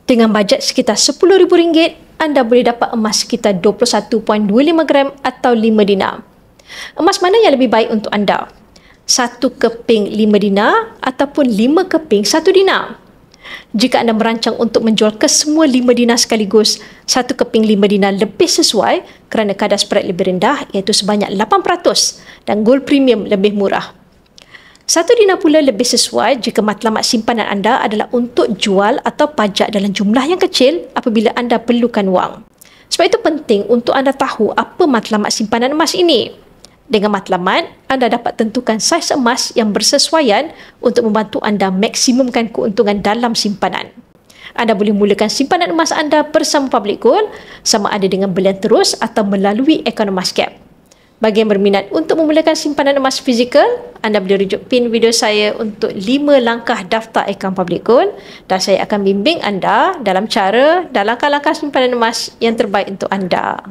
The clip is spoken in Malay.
Dengan bajet sekitar RM10,000, anda boleh dapat emas sekitar 21.25 gram atau 5 dinar. Emas mana yang lebih baik untuk anda? 1 keping 5 dinar ataupun 5 keping 1 dinar? Jika anda merancang untuk menjual kesemua 5 dinar sekaligus, 1 keping 5 dinar lebih sesuai kerana kadar spread lebih rendah iaitu sebanyak 8% dan gold premium lebih murah. 1 dinar pula lebih sesuai jika matlamat simpanan anda adalah untuk jual atau pajak dalam jumlah yang kecil apabila anda perlukan wang. Sebab itu penting untuk anda tahu apa matlamat simpanan emas ini. Dengan matlamat, anda dapat tentukan saiz emas yang bersesuaian untuk membantu anda maksimumkan keuntungan dalam simpanan. Anda boleh mulakan simpanan emas anda bersama Public Gold sama ada dengan belian terus atau melalui akaun Emascap. Bagi yang berminat untuk memulakan simpanan emas fizikal, anda boleh rujuk pin video saya untuk 5 langkah daftar akaun Public Gold dan saya akan bimbing anda dalam cara dan langkah-langkah simpanan emas yang terbaik untuk anda.